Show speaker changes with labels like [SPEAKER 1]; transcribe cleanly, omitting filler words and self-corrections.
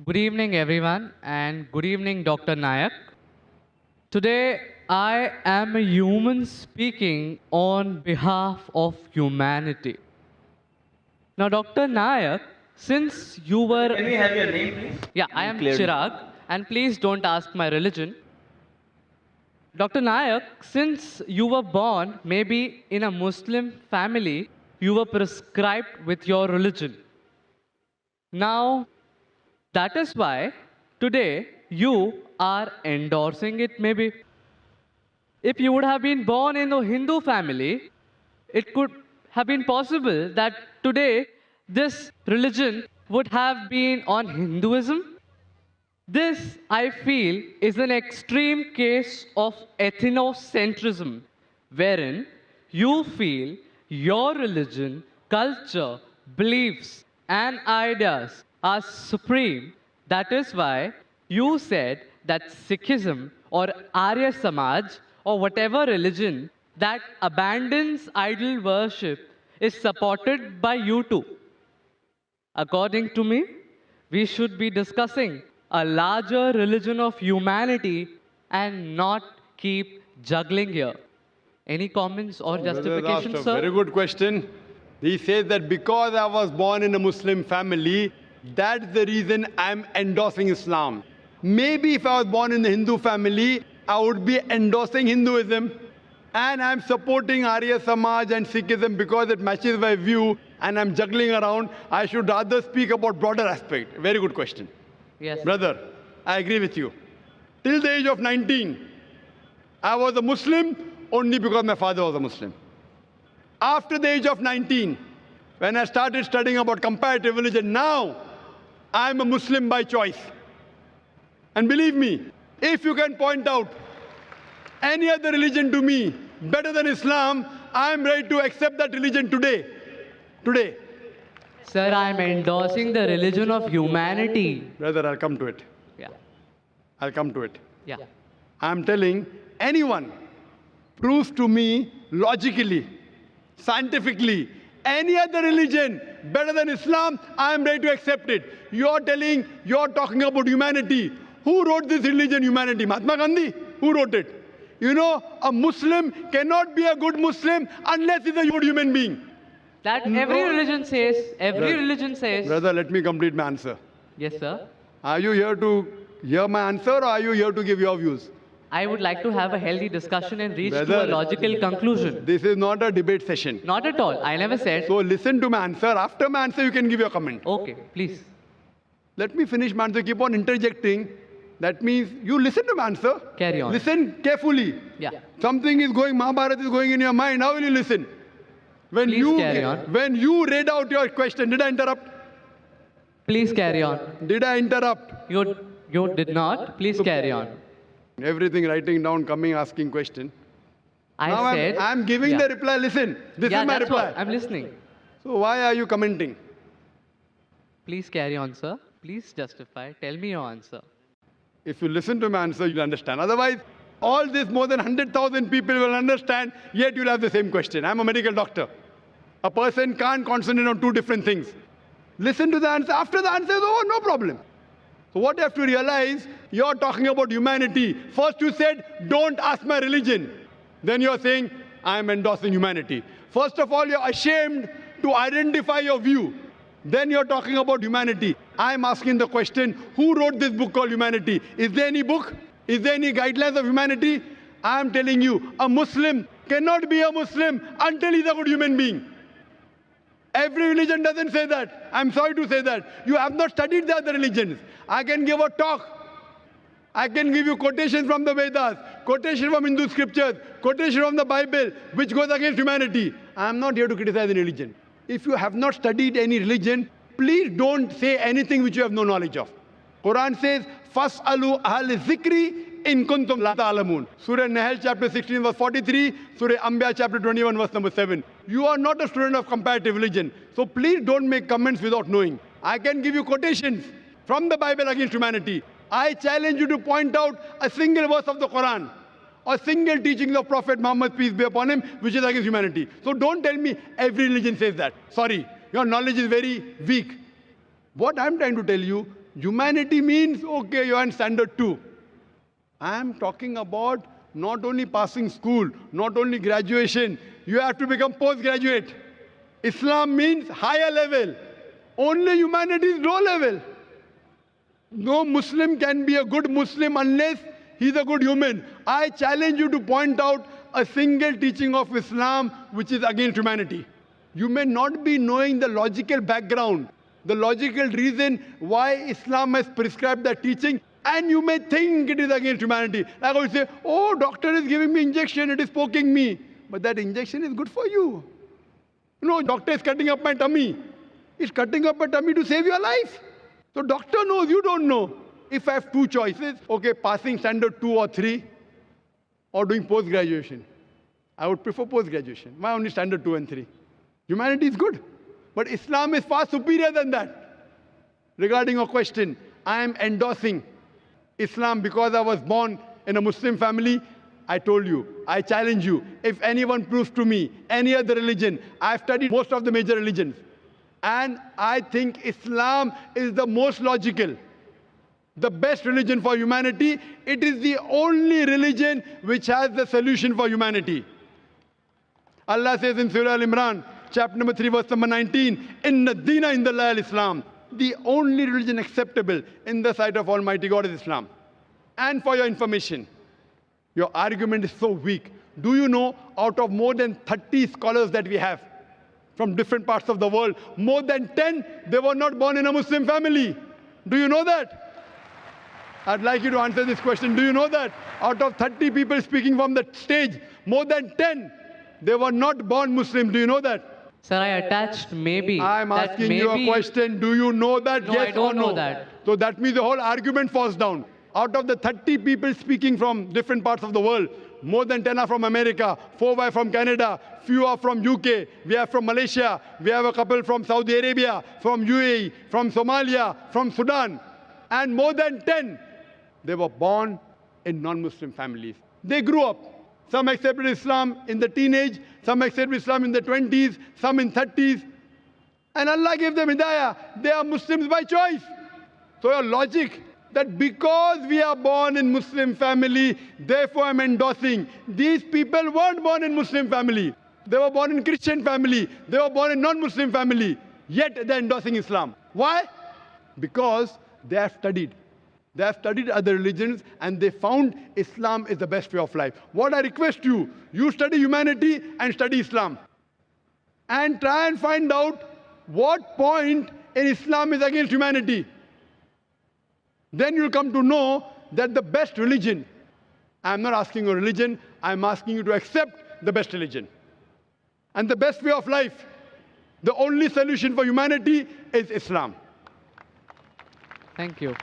[SPEAKER 1] Good evening, everyone, and good evening, Dr. Nayak. Today, I am a human speaking on behalf of humanity. Now, Dr. Nayak, since you were.
[SPEAKER 2] Can we have your name, please?
[SPEAKER 1] Yeah, I am
[SPEAKER 2] Clearly.
[SPEAKER 1] Chirag, and please don't ask my religion. Dr. Nayak, since you were born maybe in a Muslim family, you were prescribed with your religion. Now, that is why today you are endorsing it, maybe. If you would have been born in a Hindu family, it could have been possible that today this religion would have been on Hinduism. This, I feel, is an extreme case of ethnocentrism, wherein you feel your religion, culture, beliefs, and ideas are supreme. That is why you said that Sikhism or Arya Samaj or whatever religion that abandons idol worship is supported by you too. According to me, we should be discussing a larger religion of humanity and not keep juggling here. Any comments or
[SPEAKER 3] Brother
[SPEAKER 1] justification,
[SPEAKER 3] asked a very
[SPEAKER 1] sir?
[SPEAKER 3] good question. He says that because I was born in a Muslim family, that's the reason I'm endorsing Islam. Maybe if I was born in a Hindu family, I would be endorsing Hinduism. And I'm supporting Arya Samaj and Sikhism because it matches my view and I'm juggling around. I should rather speak about broader aspect. Very good question.
[SPEAKER 1] Yes.
[SPEAKER 3] Brother, I agree with you. Till the age of 19, I was a Muslim only because my father was a Muslim. After the age of 19, when I started studying about comparative religion, now I'm a Muslim by choice. And believe me, if you can point out any other religion to me better than Islam, I'm ready to accept that religion today. Today.
[SPEAKER 1] Sir, I'm endorsing the religion of humanity.
[SPEAKER 3] Brother, I'll come to it.
[SPEAKER 1] Yeah.
[SPEAKER 3] I'll come to it.
[SPEAKER 1] Yeah.
[SPEAKER 3] I'm telling anyone proves to me logically, scientifically, any other religion better than Islam, I am ready to accept it. You're talking about humanity. Who wrote this religion, humanity? Mahatma Gandhi? Who wrote it? You know, a Muslim cannot be a good Muslim unless he's a good human being.
[SPEAKER 1] That every religion says, religion says.
[SPEAKER 3] Brother, let me complete my answer.
[SPEAKER 1] Yes, sir.
[SPEAKER 3] Are you here to hear my answer or are you here to give your views?
[SPEAKER 1] I would like to have a healthy discussion and reach to a
[SPEAKER 3] Brother,
[SPEAKER 1] logical conclusion.
[SPEAKER 3] This is not a debate session.
[SPEAKER 1] Not at all. I never said.
[SPEAKER 3] So listen to my answer. After my answer, you can give your comment.
[SPEAKER 1] Okay, please.
[SPEAKER 3] Let me finish my answer. Keep on interjecting. That means you listen to my answer.
[SPEAKER 1] Carry on.
[SPEAKER 3] Listen carefully.
[SPEAKER 1] Yeah.
[SPEAKER 3] Something is going, Mahabharata is going in your mind. How will you listen?
[SPEAKER 1] Please carry on.
[SPEAKER 3] When you read out your question, did I interrupt?
[SPEAKER 1] Please carry on.
[SPEAKER 3] Did I interrupt?
[SPEAKER 1] You did not. Please carry on.
[SPEAKER 3] Everything writing down, coming, asking question. Now
[SPEAKER 1] said.
[SPEAKER 3] I'm giving
[SPEAKER 1] yeah.
[SPEAKER 3] the reply. Listen, this
[SPEAKER 1] Yeah,
[SPEAKER 3] is my
[SPEAKER 1] that's
[SPEAKER 3] reply.
[SPEAKER 1] what I'm listening.
[SPEAKER 3] So why are you commenting?
[SPEAKER 1] Please carry on, sir. Please justify. Tell me your answer.
[SPEAKER 3] If you listen to my answer, you'll understand. Otherwise, all this more than 100,000 people will understand, yet you'll have the same question. I'm a medical doctor. A person can't concentrate on two different things. Listen to the answer. After the answer is over, no problem. So what you have to realize, you're talking about humanity. First you said, don't ask my religion. Then you're saying, I'm endorsing humanity. First of all, you're ashamed to identify your view. Then you're talking about humanity. I'm asking the question, who wrote this book called Humanity? Is there any book? Is there any guidelines of humanity? I'm telling you, a Muslim cannot be a Muslim until he's a good human being. Every religion doesn't say that. I'm sorry to say that. You have not studied the other religions. I can give a talk. I can give you quotations from the Vedas, quotation from Hindu scriptures, quotation from the Bible, which goes against humanity. I'm not here to criticize any religion. If you have not studied any religion, please don't say anything which you have no knowledge of. Quran says, "Fas'alu ahl zikri in kuntum la ta'lamun." Surah Nahl chapter 16 verse 43, Surah Anbiya chapter 21 verse number 7. You are not a student of comparative religion, so please don't make comments without knowing. I can give you quotations from the Bible against humanity. I challenge you to point out a single verse of the Quran or single teaching of Prophet Muhammad, peace be upon him, which is against humanity. So don't tell me every religion says that. Sorry, your knowledge is very weak. What I'm trying to tell you, Humanity means, okay, you're in standard 2. I am talking about not only passing school, not only graduation, you have to become postgraduate. Islam means higher level. Only humanity is low level. No Muslim can be a good Muslim unless he's a good human. I challenge you to point out a single teaching of Islam which is against humanity. You may not be knowing the logical background, the logical reason why Islam has prescribed that teaching, and you may think it is against humanity. Like I would say, oh, doctor is giving me injection, it is poking me. But that injection is good for you. No, doctor is cutting up my tummy. He's cutting up my tummy to save your life. So doctor knows, you don't know. If I have two choices, okay, passing standard 2 or 3 or doing post-graduation, I would prefer post-graduation. Why only standard 2 and 3? Humanity is good. But Islam is far superior than that. Regarding your question, I am endorsing Islam because I was born in a Muslim family. I told you, I challenge you. If anyone proves to me any other religion, I've studied most of the major religions. And I think Islam is the most logical, the best religion for humanity. It is the only religion which has the solution for humanity. Allah says in Surah Al-Imran, chapter number 3, verse number 19, Inna Dina Indallah al-Islam. The only religion acceptable in the sight of Almighty God is Islam. And for your information, your argument is so weak. Do you know, out of more than 30 scholars that we have from different parts of the world, more than 10, they were not born in a Muslim family. Do you know that? I'd like you to answer this question. Do you know that? Out of 30 people speaking from the stage, more than 10, they were not born Muslim. Do you know that?
[SPEAKER 1] Sir, I attached maybe.
[SPEAKER 3] I'm
[SPEAKER 1] that
[SPEAKER 3] asking you a
[SPEAKER 1] maybe-
[SPEAKER 3] question. Do you know that?
[SPEAKER 1] No,
[SPEAKER 3] Yes
[SPEAKER 1] I don't
[SPEAKER 3] or no?
[SPEAKER 1] know that.
[SPEAKER 3] So that means the whole argument falls down. Out of the 30 people speaking from different parts of the world, more than 10 are from America, 4 are from Canada, few are from UK, we are from Malaysia, we have a couple from Saudi Arabia, from UAE, from Somalia, from Sudan, and more than 10, they were born in non-Muslim families. They grew up. Some accepted Islam in the teenage, some accepted Islam in the 20s, some in 30s. And Allah gave them hidayah. They are Muslims by choice. So your logic that because we are born in Muslim family, therefore I'm endorsing. These people weren't born in Muslim family. They were born in Christian family. They were born in non-Muslim family. Yet they're endorsing Islam. Why? Because they have studied. They have studied other religions and they found Islam is the best way of life. What I request you, you study humanity and study Islam. And try and find out what point in Islam is against humanity. Then you'll come to know that the best religion, I'm not asking you a religion, I'm asking you to accept the best religion. And the best way of life, the only solution for humanity is Islam.
[SPEAKER 1] Thank you.